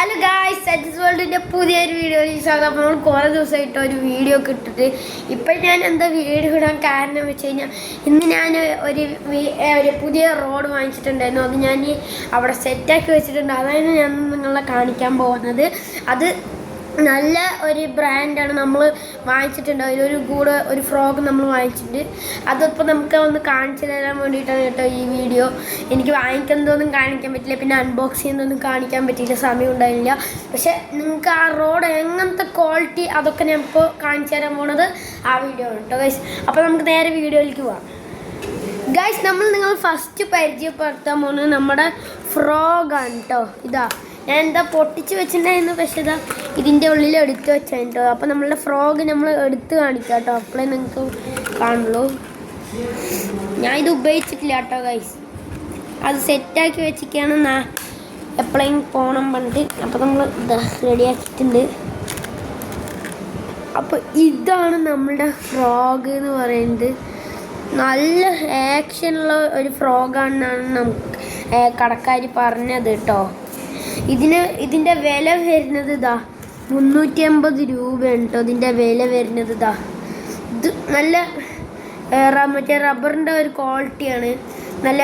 Hello guys, സജസ് വേൾഡിൻ്റെ പുതിയൊരു വീഡിയോയിൽ സ്വാഗതം. അപ്പോൾ നമ്മൾ കുറേ ദിവസമായിട്ട് ഒരു വീഡിയോ ഒക്കെ ഇട്ടിട്ട് ഇപ്പം ഞാൻ എന്താ വീഡിയോ ഇടാൻ കാരണം വെച്ച് കഴിഞ്ഞാൽ ഇന്ന് ഞാൻ ഒരു പുതിയ റോഡ് വാങ്ങിച്ചിട്ടുണ്ടായിരുന്നു. അത് ഞാൻ അവിടെ സെറ്റാക്കി വെച്ചിട്ടുണ്ട്. അതായത് ഞാൻ നിങ്ങളെ കാണിക്കാൻ പോകുന്നത്. അത് നല്ല ഒരു ബ്രാൻഡാണ് നമ്മൾ വാങ്ങിച്ചിട്ടുണ്ട്. അതിലൊരു കൂടെ ഒരു ഫ്രോഗ് നമ്മൾ വാങ്ങിച്ചിട്ടുണ്ട്. അതിപ്പോൾ നമുക്ക് ഒന്ന് കാണിച്ചു തരാൻ വേണ്ടിയിട്ടാണ് കേട്ടോ ഈ വീഡിയോ. എനിക്ക് വാങ്ങിക്കുന്നതൊന്നും കാണിക്കാൻ പറ്റില്ല, പിന്നെ അൺബോക്സ് ചെയ്യുന്നതൊന്നും കാണിക്കാൻ പറ്റില്ല, സമയം ഉണ്ടായില്ല. പക്ഷേ നിങ്ങൾക്ക് ആ റോഡ് എങ്ങനത്തെ ക്വാളിറ്റി അതൊക്കെ ഞാൻ ഇപ്പോൾ കാണിച്ചു തരാൻ പോണത് ആ വീഡിയോ ആണ് കേട്ടോ ഗൈസ്. അപ്പോൾ നമുക്ക് നേരെ വീഡിയോയിലേക്ക് പോവാം. ഗൈസ്, നിങ്ങൾ ഫസ്റ്റ് പരിചയപ്പെടുത്താൻ പോകുന്നത് നമ്മുടെ ഫ്രോഗാണ് കേട്ടോ. ഇതാ ഞാൻ എന്താ പൊട്ടിച്ച് വെച്ചിട്ടുണ്ടായിരുന്നു, പക്ഷേ ഇതാ ഇതിൻ്റെ ഉള്ളിൽ എടുത്ത് വെച്ചാൽ കേട്ടോ. അപ്പോൾ നമ്മളുടെ ഫ്രോഗ് നമ്മൾ എടുത്ത് കാണിക്കാം കേട്ടോ, അപ്പോഴേ നിങ്ങൾക്ക് കാണുള്ളൂ. ഞാൻ ഇത് ഉപയോഗിച്ചിട്ടില്ല കേട്ടോ ഗൈസ്, അത് സെറ്റാക്കി വെച്ചിരിക്കുകയാണ്. എപ്പോഴെങ്കിലും പോകണം പറഞ്ഞിട്ട്. അപ്പോൾ നമ്മൾ ഇതാ റെഡിയാക്കിയിട്ടുണ്ട്. അപ്പോൾ ഇതാണ് നമ്മളുടെ ഫ്രോഗ് എന്ന് പറയുന്നത്. നല്ല ആക്ഷനുള്ള ഒരു ഫ്രോഗാണെന്നാണ് നമുക്ക് കടക്കാർ പറഞ്ഞത് കേട്ടോ. ഇതിൻ്റെ വില വരുന്നത് ഇതാ 350 രൂപയാണ് കേട്ടോ. ഇതിൻ്റെ വില വരുന്നത് ഇതാ. ഇത് നല്ല മറ്റേ റബ്ബറിൻ്റെ ഒരു ക്വാളിറ്റിയാണ്. നല്ല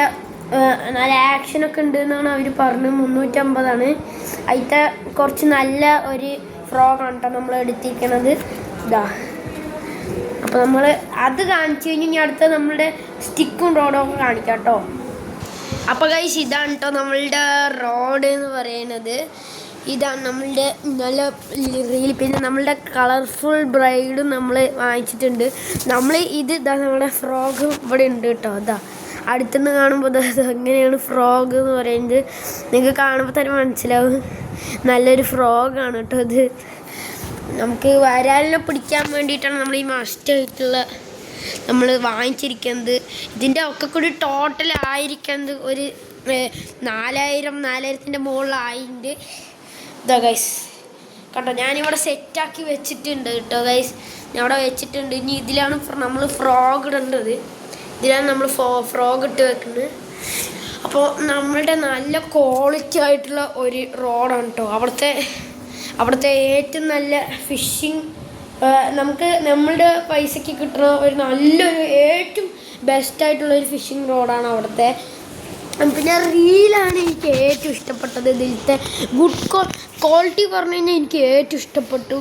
നല്ല ആക്ഷനൊക്കെ ഉണ്ട് എന്നാണ് അവർ പറഞ്ഞത്. 350 അതിലത്തെ കുറച്ച് നല്ല ഒരു ഫ്രോഗാണ് കേട്ടോ നമ്മൾ എടുത്തിരിക്കണത് ഇതാ. അപ്പോൾ നമ്മൾ അത് കാണിച്ചു കഴിഞ്ഞാൽ അടുത്ത നമ്മളുടെ സ്റ്റിക്കും റോഡും ഒക്കെ കാണിക്കാം കേട്ടോ. അപ്പോൾ ഗൈസ്, ഇതാണ് കേട്ടോ നമ്മളുടെ റോഡ് എന്ന് പറയുന്നത്. ഇതാണ് നമ്മളുടെ നല്ല റീൽ. പിന്നെ നമ്മളുടെ കളർഫുൾ ബ്രൈഡും നമ്മൾ വാങ്ങിച്ചിട്ടുണ്ട്. ഇതാ നമ്മുടെ ഫ്രോഗ് ഇവിടെ ഉണ്ട് കേട്ടോ. അതാ അടുത്തുനിന്ന് കാണുമ്പോൾ എങ്ങനെയാണ് ഫ്രോഗ് എന്ന് പറയുന്നത് നിങ്ങൾക്ക് കാണുമ്പോൾ തന്നെ മനസ്സിലാവും. നല്ലൊരു ഫ്രോഗാണ് കേട്ടോ ഇത്. നമുക്ക് വരാലിനെ പിടിക്കാൻ വേണ്ടിയിട്ടാണ് നമ്മൾ ഈ മസ്റ്റായിട്ടുള്ള നമ്മൾ വാങ്ങിച്ചിരിക്കുന്നത്. ഇതിൻ്റെ ഒക്കെ കൂടി ടോട്ടൽ ആയിരിക്കുന്നത് ഒരു 4000-4000ൻ്റെ മുകളിലായിട്ടുണ്ട്. ഇതാ ഗൈസ് കേട്ടോ, ഞാനിവിടെ സെറ്റാക്കി വെച്ചിട്ടുണ്ട് കേട്ടോ ഗൈസ്. ഞാൻ അവിടെ വെച്ചിട്ടുണ്ട്. ഇനി ഇതിലാണ് നമ്മൾ ഫ്രോഗ് ഇടേണ്ടത്. ഇതിലാണ് നമ്മൾ ഫ്രോഗ് ഇട്ട് വെക്കുന്നത്. അപ്പോൾ നമ്മളുടെ നല്ല ക്വാളിറ്റി ആയിട്ടുള്ള ഒരു റോഡാണ് കേട്ടോ. അവിടുത്തെ ഏറ്റവും നല്ല ഫിഷിങ് നമുക്ക് നമ്മളുടെ പൈസയ്ക്ക് കിട്ടുന്ന ഒരു നല്ലൊരു ഏറ്റവും ബെസ്റ്റായിട്ടുള്ളൊരു ഫിഷിംഗ് റോഡാണ് അവിടുത്തെ. പിന്നെ റീലാണ് എനിക്ക് ഏറ്റവും ഇഷ്ടപ്പെട്ടത്. ഇതിലത്തെ ഗുഡ് ക്വാളിറ്റി പറഞ്ഞു കഴിഞ്ഞാൽ എനിക്ക് ഏറ്റവും ഇഷ്ടപ്പെട്ടു.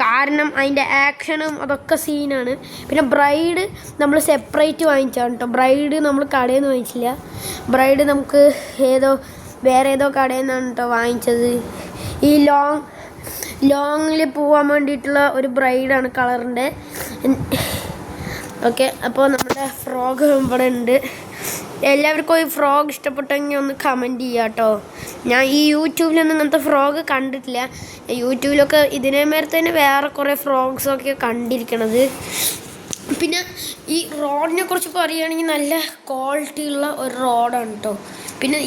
കാരണം അതിൻ്റെ ആക്ഷനും അതൊക്കെ സീനാണ്. പിന്നെ ബ്രൈഡ് നമ്മൾ സെപ്പറേറ്റ് വാങ്ങിച്ചാണ് കേട്ടോ. ബ്രൈഡ് നമ്മൾ കടയിൽ നിന്ന് വാങ്ങിച്ചില്ല. ബ്രൈഡ് നമുക്ക് വേറെ ഏതോ കടയിൽ നിന്നാണ് കേട്ടോ വാങ്ങിച്ചത്. ഈ ലോങ്ങിൽ പോകാൻ വേണ്ടിയിട്ടുള്ള ഒരു ബ്രൈഡാണ് കളറിൻ്റെ. ഓക്കെ, അപ്പോൾ നമ്മുടെ ഫ്രോഗ് ഇവിടെ ഉണ്ട്. എല്ലാവർക്കും ഈ ഫ്രോഗ് ഇഷ്ടപ്പെട്ടെങ്കിൽ ഒന്ന് കമൻറ്റ് ചെയ്യുക കേട്ടോ. ഞാൻ ഈ യൂട്യൂബിലൊന്നും ഇങ്ങനത്തെ ഫ്രോഗ് കണ്ടിട്ടില്ല. യൂട്യൂബിലൊക്കെ ഇതിനെ മേലെ തന്നെ വേറെ കുറേ ഫ്രോഗ്സൊക്കെ കണ്ടിരിക്കണത്. പിന്നെ ഈ റോഡിനെ കുറിച്ച് പറയുകയാണെങ്കിൽ നല്ല ക്വാളിറ്റി ഉള്ള ഒരു റോഡാണ് കേട്ടോ. പിന്നെ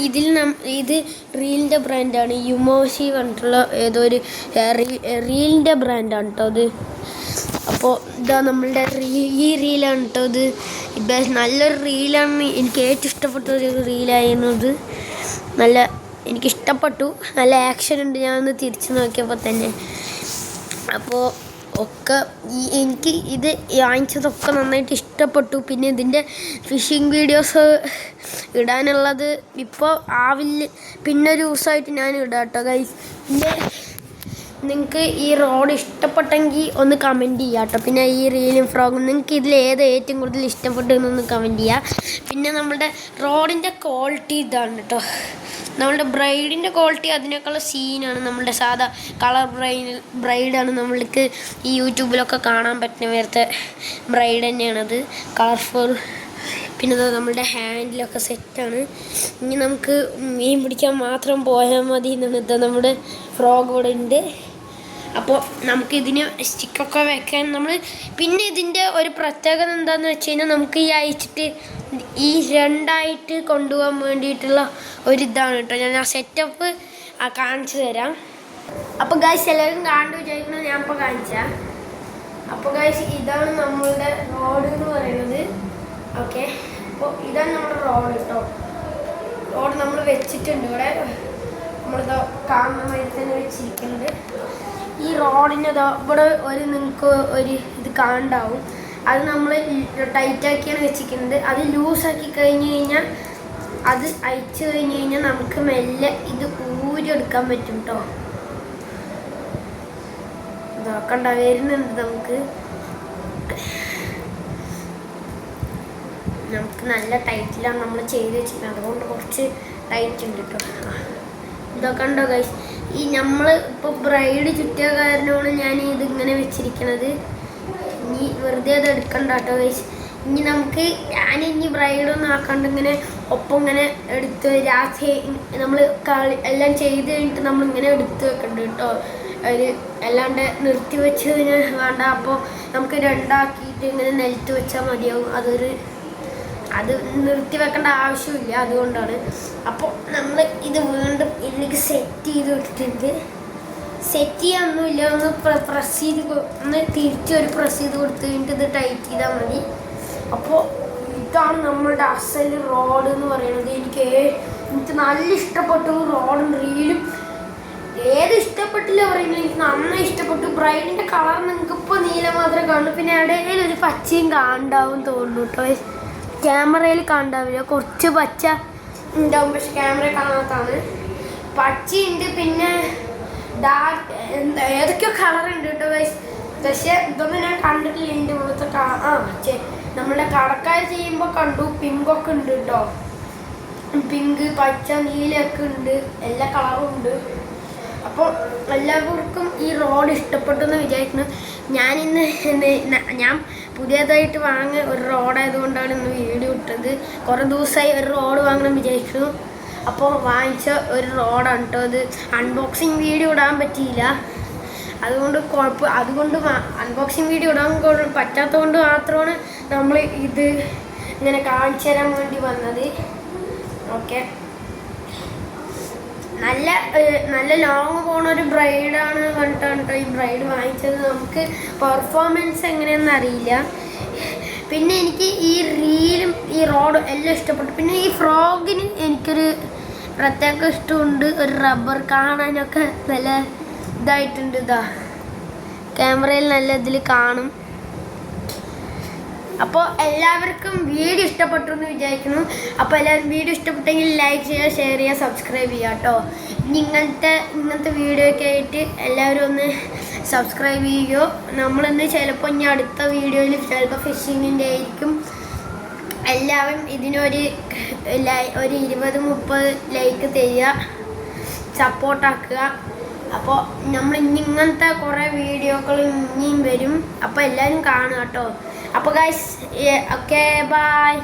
ഇത് റീലിൻ്റെ ബ്രാൻഡാണ്. യുമോഷി പറഞ്ഞിട്ടുള്ള ഏതോ ഒരു റീലിൻ്റെ ബ്രാൻഡാണ് കേട്ടോ അത്. അപ്പോൾ ഇതാ നമ്മളുടെ ഈ റീലാണ് കേട്ടോ ഇത്. നല്ലൊരു റീലാണ്. എനിക്ക് ഏറ്റവും ഇഷ്ടപ്പെട്ട ഒരു റീലായിരുന്നു ഇത്. എനിക്കിഷ്ടപ്പെട്ടു. നല്ല ആക്ഷൻ ഉണ്ട്. ഞാനൊന്ന് തിരിച്ചു നോക്കിയപ്പോൾ തന്നെ. അപ്പോൾ എനിക്ക് ഇത് വാങ്ങിച്ചതൊക്കെ നന്നായിട്ട് ഇഷ്ടപ്പെട്ടു. പിന്നെ ഇതിൻ്റെ ഫിഷിംഗ് വീഡിയോസ് ഇടാനുള്ളത് ഇപ്പോൾ ആവില്ല, പിന്നെ ഒരു ദിവസമായിട്ട് ഞാൻ ഇടാം കേട്ടോ ഗൈസ്. പിന്നെ നിങ്ങൾക്ക് ഈ റോഡ് ഇഷ്ടപ്പെട്ടെങ്കിൽ ഒന്ന് കമൻറ്റ് ചെയ്യുക കേട്ടോ. പിന്നെ ഈ റീലും ഫ്രോഗും നിങ്ങൾക്ക് ഇതിൽ ഏറ്റവും കൂടുതൽ ഇഷ്ടപ്പെട്ടതെന്നൊന്ന് കമൻറ്റ് ചെയ്യുക. പിന്നെ നമ്മുടെ റോഡിൻ്റെ ക്വാളിറ്റി ഇതാണ് കേട്ടോ. നമ്മളുടെ ബ്രൈഡിൻ്റെ ക്വാളിറ്റി അതിനേക്കാളും സീനാണ്. നമ്മളുടെ സാധാ കളർ ബ്രൈഡാണ് നമ്മൾക്ക് ഈ യൂട്യൂബിലൊക്കെ കാണാൻ പറ്റുന്ന നേരത്തെ ബ്രൈഡ് തന്നെയാണത്, കളർഫുൾ. പിന്നെ നമ്മളുടെ ഹാൻഡിലൊക്കെ സെറ്റാണ്. ഇനി നമുക്ക് മീൻ പിടിക്കാൻ മാത്രം പോയാൽ മതി എന്നാണ് നമ്മുടെ ഫ്രോഗ് ഇവിടെ ഉണ്ട്. അപ്പോൾ നമുക്കിതിന് സ്റ്റിക്കൊക്കെ വെക്കാൻ പിന്നെ ഇതിൻ്റെ ഒരു പ്രത്യേകത എന്താണെന്ന് വെച്ച് കഴിഞ്ഞാൽ നമുക്ക് ഈ അയച്ചിട്ട് ഈ രണ്ടായിട്ട് കൊണ്ടുപോകാൻ വേണ്ടിയിട്ടുള്ള ഒരിതാണ് കേട്ടോ. ഞാൻ ആ സെറ്റപ്പ് കാണിച്ചു തരാം. അപ്പോൾ ഗൈസ് എല്ലാവരും കാണുന്നു വിചാരിക്കുന്നത് ഞാൻ ഇപ്പോൾ കാണിച്ചാൽ. അപ്പോൾ ഗൈസ് ഇതാണ് നമ്മളുടെ റോഡ് എന്ന് പറയുന്നത്. ഓക്കെ, അപ്പോൾ ഇതാണ് നമ്മുടെ റോഡ് കേട്ടോ. റോഡ് നമ്മൾ വെച്ചിട്ടുണ്ട് ഇവിടെ. നമ്മളിതാ കാണുന്ന മാതിരി തന്നെ വെച്ചിരിക്കുന്നത്. ഈ റോഡിന് ഇവിടെ നിങ്ങൾക്ക് ഒരു ഇത് കാണണ്ടാവും. അത് നമ്മൾ ടൈറ്റാക്കിയാണ് വെച്ചിരിക്കുന്നത്. അത് ലൂസാക്കി കഴിഞ്ഞ് കഴിഞ്ഞാൽ അത് അയച്ചു കഴിഞ്ഞ് കഴിഞ്ഞാൽ നമുക്ക് മെല്ലെ ഇത് ഊരിയെടുക്കാൻ പറ്റും കേട്ടോ. ഇതാക്കണ്ട വരുന്നുണ്ട് നമുക്ക് നല്ല ടൈറ്റിലാണ് നമ്മൾ ചെയ്ത് വെച്ചിരിക്കുന്നത്. അതുകൊണ്ട് കുറച്ച് ടൈറ്റ് ഉണ്ട് കേട്ടോ. ഇതൊക്കെ ഉണ്ടോ ഗൈസ്? ഈ നമ്മൾ ഇപ്പോൾ ബ്രൈഡ് ചുറ്റിയ കാരണമാണ് ഞാൻ ഇതിങ്ങനെ വെച്ചിരിക്കണത്. ഇനി വെറുതെ അത് എടുക്കണ്ട കേട്ടോ ഗൈസ്. ഇനി നമുക്ക് ഇനി ബ്രൈഡൊന്നും ആക്കാണ്ട് ഇങ്ങനെ ഒപ്പം ഇങ്ങനെ എടുത്ത് രാത്രി നമ്മൾ എല്ലാം ചെയ്ത് കഴിഞ്ഞിട്ട് നമ്മളിങ്ങനെ എടുത്ത് വെക്കണ്ട കേട്ടോ. ഒരു അല്ലാണ്ട് നിർത്തി വെച്ചതിന് വേണ്ട. അപ്പോൾ നമുക്ക് രണ്ടാക്കിയിട്ട് ഇങ്ങനെ നിലത്ത് വെച്ചാൽ മതിയാവും. അത് നിർത്തി വെക്കേണ്ട ആവശ്യമില്ല. അതുകൊണ്ടാണ്. അപ്പോൾ നമ്മൾ ഇത് വീണ്ടും ഇതിലേക്ക് സെറ്റ് ചെയ്ത് വിട്ടിട്ടുണ്ട്. സെറ്റ് ചെയ്യാനൊന്നുമില്ല. ഒന്ന് പ്രസ് ചെയ്ത് ഒന്ന് തിരിച്ചൊരു പ്രസ് ചെയ്ത് കൊടുത്ത് കഴിഞ്ഞിട്ട് ഇത് ടൈറ്റ് ചെയ്താൽ മതി. അപ്പോൾ ഇതാണ് നമ്മളുടെ അസൽ റോഡ് എന്ന് പറയുന്നത്. എനിക്ക് നല്ല ഇഷ്ടപ്പെട്ടു റോഡും റീലും. ഏത് ഇഷ്ടപ്പെട്ടില്ല പറയുന്നത്, എനിക്ക് നന്നായി ഇഷ്ടപ്പെട്ടു. ബ്രൈഡിൻ്റെ കളർ നിങ്ങൾക്ക് ഇപ്പോൾ നീല മാത്രമേ കാണൂ. പിന്നെ ഇടയിൽ ഒരു പച്ചയും കാണണ്ടാവും തോന്നുന്നു കേട്ടോ. ക്യാമറയിൽ കാണാവില്ല, കുറച്ച് പച്ച ഉണ്ടാവും. പക്ഷെ ക്യാമറ കാണാത്താണ്. പച്ചയുണ്ട്, പിന്നെ ഡാർക്ക് ഏതൊക്കെയോ കളറുണ്ട് കേട്ടോ ഗൈസ്. പക്ഷെ ഇതൊന്നും ഞാൻ കണ്ടിട്ടില്ല. എൻ്റെ ഇവിടുത്തെ നമ്മുടെ കടക്കാർ ചെയ്യുമ്പോൾ കണ്ടു. പിങ്കൊക്കെ ഉണ്ട് കേട്ടോ. പിങ്ക്, പച്ച, നീലയൊക്കെ ഉണ്ട്. എല്ലാ കളറും ഉണ്ട്. അപ്പോൾ എല്ലാവർക്കും ഈ റോഡ് ഇഷ്ടപ്പെട്ടു എന്ന് വിചാരിക്കുന്നു. ഞാൻ പുതിയതായിട്ട് വാങ്ങിയ ഒരു റോഡായതുകൊണ്ടാണ് ഇന്ന് വീഡിയോ ഇട്ടത്. കുറേ ദിവസമായി ഒരു റോഡ് വാങ്ങണം വിചാരിക്കുന്നു. അപ്പോൾ വാങ്ങിച്ച ഒരു റോഡാണ് കേട്ടോ. അത് അൺബോക്സിങ് വീഡിയോ ഇടാൻ പറ്റിയില്ല. അതുകൊണ്ട് അൺബോക്സിങ് വീഡിയോ ഇടാൻ പറ്റാത്തത് കൊണ്ട് മാത്രമാണ് നമ്മൾ ഇത് ഇങ്ങനെ കാണിച്ചു തരാൻ വേണ്ടി വന്നത്. ഓക്കെ, നല്ല ലോങ് പോണ ഒരു ബ്രൈഡാണ് പറഞ്ഞിട്ടാണ് കേട്ടോ ഈ ബ്രൈഡ് വാങ്ങിച്ചത്. നമുക്ക് പെർഫോമൻസ് എങ്ങനെയാണെന്ന് അറിയില്ല. പിന്നെ എനിക്ക് ഈ റീലും ഈ റോഡും എല്ലാം ഇഷ്ടപ്പെട്ടു. പിന്നെ ഈ ഫ്രോഗിന് എനിക്കൊരു പ്രത്യേക ഇഷ്ടമുണ്ട്. ഒരു റബ്ബർ കാണാനൊക്കെ നല്ല ഇതായിട്ടുണ്ട്. ക്യാമറയിൽ നല്ല ഇതിൽ കാണും. അപ്പോൾ എല്ലാവർക്കും വീഡിയോ ഇഷ്ടപ്പെട്ടു എന്ന് വിചാരിക്കുന്നു. അപ്പോൾ എല്ലാവരും വീഡിയോ ഇഷ്ടപ്പെട്ടെങ്കിൽ ലൈക്ക് ചെയ്യുക, ഷെയർ ചെയ്യുക, സബ്സ്ക്രൈബ് ചെയ്യുക കേട്ടോ. ഇങ്ങനത്തെ വീഡിയോ ഒക്കെ ആയിട്ട് എല്ലാവരും ഒന്ന് സബ്സ്ക്രൈബ് ചെയ്യുകയോ. നമ്മളിന്ന് ചിലപ്പോൾ ഇനി അടുത്ത വീഡിയോയിൽ ചിലപ്പോൾ ഫിഷിങ്ങിൻ്റെ ആയിരിക്കും. എല്ലാവരും ഇതിനൊരു 20-30 ലൈക്ക് തരിക, സപ്പോർട്ടാക്കുക. അപ്പോൾ നമ്മൾ ഇങ്ങനത്തെ കുറേ വീഡിയോകൾ ഇനിയും വരും. അപ്പോൾ എല്ലാവരും കാണുക കേട്ടോ. അപ്പോൾ ഗൈസ്, ഓക്കെ, ബൈ.